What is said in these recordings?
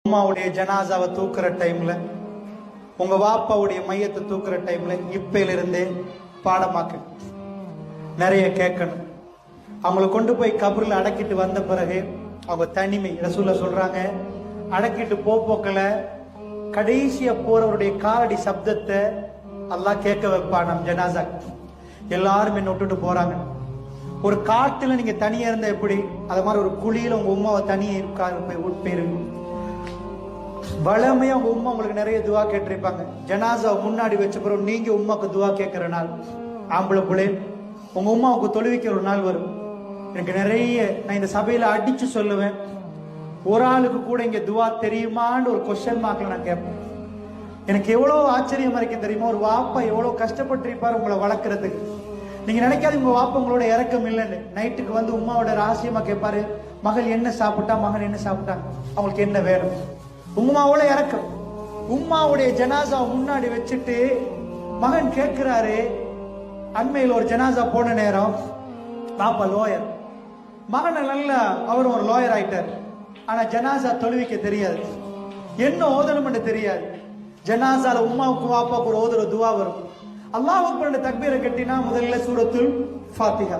அம்மாவுடைய ஜனாசாவை தூக்குற டைம்ல, உங்க வாப்பாவுடைய மையத்தை தூக்குற டைம்ல இப்பையில இருந்தே பாடமாக்க நிறைய கேட்கணும். அவங்கள கொண்டு போய் கபரில் அடக்கிட்டு வந்த பிறகு அவங்க தனிமை ரசூல்ல சொல்றாங்க, அடக்கிட்டு போக்கல கடைசியா போறவருடைய காலடி சப்தத்தை அல்லாஹ் கேட்க வைப்பான். நம் ஜனாசா எல்லாரும் என்ன விட்டுட்டு போறாங்க. ஒரு காட்டுல நீங்க தனியா இருந்தா எப்படி, அது மாதிரி ஒரு குழியில உங்க உமாவை தனியா போயிருங்க. வளமையா உங்க உமா உங்களுக்கு நிறைய துவா கேட்டிருப்பாங்க. ஜனாசா முன்னாடி வச்ச பிறகு நீங்க உமாக்கு துவா கேட்கிற நாள், ஆம்பளை பிள்ளை உங்க உமாவுக்கு தொழுவிக்கிற ஒரு நாள் வரும். எனக்கு நிறைய நான் இந்த சபையில அடிச்சு சொல்லுவேன், ஒரு ஆளுக்கு கூட இங்க துவா தெரியுமான்னு ஒரு கொஸ்டின் மார்க்ல நான் கேட்பேன். எனக்கு எவ்வளவு ஆச்சரியமா இருக்கு தெரியுமா, ஒரு வாப்பா எவ்வளவு கஷ்டப்பட்டிருப்பாரு உங்களை வளர்க்கறதுக்கு. நீங்க நினைக்காது உங்க வாப்பா உங்களோட இறக்கம் இல்லைன்னு. நைட்டுக்கு வந்து உமாவோட ரகசியமா கேட்பாரு, மகள் என்ன சாப்பிட்டா, மகன் என்ன சாப்பிட்டாங்க, அவங்களுக்கு என்ன வேணும். உம்மாவோட இறக்கம். உம்மாவுடைய ஜனாசா முன்னாடி வச்சுட்டு மகன் கேட்கிறாரு. அண்மையில் ஒரு ஜனாசா போன நேரம் பாப்பா லோயர், மகன் நல்லா அவரும் ஒரு லோயர் ஆயிட்டார். ஆனா ஜனாசா தொழுவிக்க தெரியாது, என்ன ஓதணும் தெரியாது. ஜனாசால உம்மாவுக்கு வாப்பாவுக்கு ஒரு ஓதுற துவா வரும். அல்லாஹ் அக்பர் தக்பீரை கட்டினா முதல்ல சூரத்துல் ஃபாத்திஹா,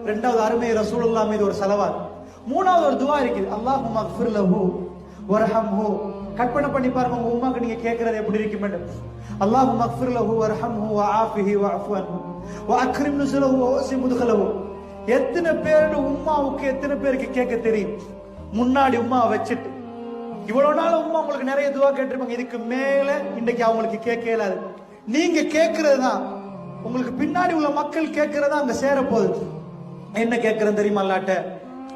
இரண்டாவது அருமை ரசூலுல்லாஹ் மீது ஒரு ஸலவாத், மூணாவது ஒரு துவா இருக்குது, அல்லாஹும்ம அக்ஃபிர் லஹு வர்ஹம்ஹு. கற்பனை பண்ணி பாருங்க உங்க உம்மாக்கு நீங்க கேட்கறது எப்படி இருக்கும். அல்லாஹும்ம அக்ஃபிர் லஹு வர்ஹம்ஹு வஆஃபிஹி வஅஃபு அன்ஹு வஅக்ரிம் நுஸுலஹு வஸி முத்கலஹு. எத்தனை பேர் உம்மாவுக்கு எத்தனை பேருக்கு கேட்க தெரியும்? முன்னாடி உம்மாவை வச்சுட்டு இவ்வளவு நாள் உம்மா உங்களுக்கு நிறைய துவா கேட்டிருப்பாங்க. இதுக்கு மேல இன்னைக்கு அவங்களுக்கு கேட்க இயலாது. நீங்க கேட்கறது தான் உங்களுக்கு பின்னாடி உள்ள மக்கள் கேட்கறதா அங்க சேர போகுது. என்ன கேட்கறது தெரியுமா? அல்லாட்ட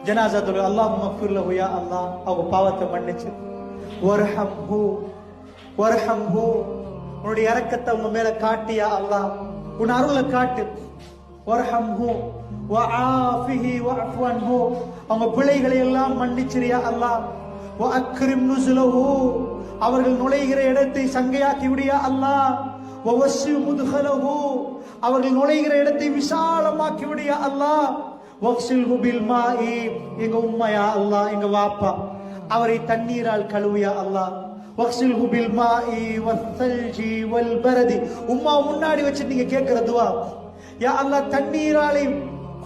ஜனாசா தொழு, அல்லாஹும்ம அக்ஃபிர் லஹு யா அல்லாஹ், அவங்க பாவத்தை மன்னிச்சு, வர்ஹம்ஹு வர்ஹம்ஹு, உன்னுடைய இரக்கத்தை உங்க மேல காட்டியா அல்லாஹ், உன் அருளை காட்டு. வர்ஹம்ஹு வஆஃபிஹி வஅஃபு அன்ஹு, அவங்க பிழைகளை எல்லாம் மன்னிச்சிரியா அல்லாஹ். வஅக்ரிம் நுஸுலஹு, அவர்கள் நுழைகிற இடத்தை சங்கையாக்கி விடியா அல்லாஹ். வவஸி முத்கலஹு, அவர்கள் நுழைகிற இடத்தை விசாலமாக்கி விடியா அல்லாஹ். வக்ஸில்ஹு பில் மாஇ, எங்க உம்மையா அல்லாஹ், எங்க வாப்பா அவரை தண்ணீரால் கழுவியா அல்லாஹ். வக்ஸில்ஹு பில் மாஇ வஸ்ஸல்ஜி வல் பரதி, உம்மா முன்னாடி வச்சு நீங்க கேட்கிற துவா, யா அல்லாஹ் தண்ணீராலையும்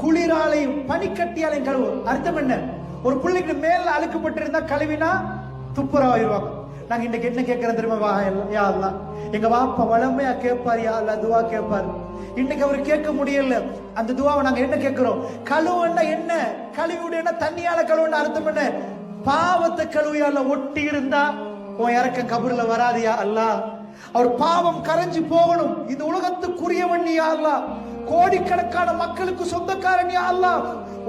குளிராலையும் பனிக்கட்டியாலையும் கழுவு. அர்த்தம் என்ன? ஒரு பிள்ளைக்கு மேல அழுக்கப்பட்டிருந்தா கழுவினா துப்புரவாயிருவாங்க. நாங்க இன்னைக்கு என்ன கேட்கறோம் தெரியுமா? யா அல்லாஹ், எங்க வாப்பா வளமையா கேட்பாரு யா அல்லாஹ், துவா கேட்பாரு. இன்னைக்கு அவர் கேட்க முடியல. அந்த துவாவை நாங்க என்ன கேட்கிறோம்? கழுவுன்னா என்ன? கழுவினா தண்ணியால கழுவுன்னா அர்த்தம் என்ன? பாவத்தை கழுவியால ஒட்டி இருந்தா உன் இறக்கம் கபர்ல வராதியா அல்லாஹ். அவர் பாவம் கரைஞ்சு போகணும். இந்த உலகத்துக்குரியவன் யா அல்லாஹ், கோடிக்கணக்கான மக்களுக்கு சொந்தக்காரன் யா அல்லாஹ்.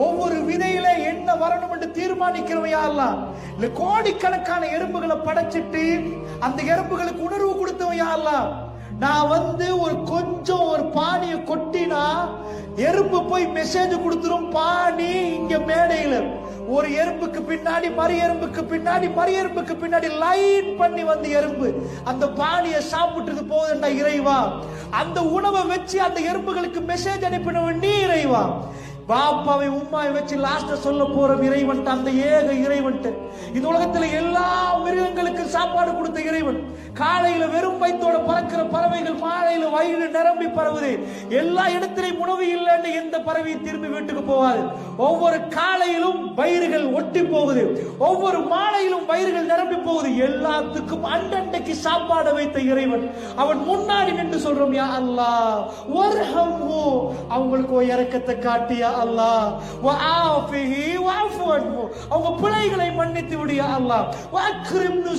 ஒவ்வொரு விதையில என்ன வரணும் என்று தீர்மானிக்கிறவன் யா அல்லாஹ். இல்ல கோடிக்கணக்கான எறும்புகளை படைச்சிட்டு அந்த எறும்புகளுக்கு உணர்வு கொடுத்தவன் யா அல்லாஹ். நான் வந்து ஒரு பானியை கொட்டினா எறும்பு போய் மெசேஜ் கொடுத்துரும், பானி இங்க மேடையில ஒரு எறும்புக்கு பின்னாடி மறு எறும்புக்கு பின்னாடி மறு எறும்புக்கு பின்னாடி லைன் பண்ணி வந்து எறும்பு அந்த பானியை சாப்பிட்டு போகுதுண்டா இறைவா. அந்த உணவை வச்சு அந்த எறும்புகளுக்கு மெசேஜ் அனுப்பினவன் நீ இறைவா. பாப்பாவை உம்மாவை வச்சு லாஸ்ட சொல்ல போற இறைவன் அந்த ஏக இறைவன். இந்த உலகத்துல எல்லா மிருகங்களுக்கு சாப்பாடு கொடுத்த இறைவன். காலையில வெறும் வயிற்றோட பறக்கிற பறவைகள் மாலையில வயிறு நிரம்பி பறவுது. எல்லா இடத்திலையும் உணவு இல்லைன்னு எந்த பறவையும் திரும்பி வீட்டுக்கு போவாது. ஒவ்வொரு காலையிலும் வயிறுகள் ஒட்டி போகுது, ஒவ்வொரு மாலையிலும் வயிறுகள் நிரம்பி போகுது. எல்லாத்துக்கும் அண்டண்டைக்கு சாப்பாடு வைத்த இறைவன். அவன் முன்னாடி நின்று சொல்றோம், யா அல்லாஹ் வர்ஹம்ஹு, அவங்களுக்கு ஒரு இரக்கத்தை காட்டியா அல்லாஹ். வஆஃபிஹி வஅஃபு அன்ஹு, அவங்க பிழைகளை மன்னித்து விடியா அல்லாஹ். வஅக்ரிம்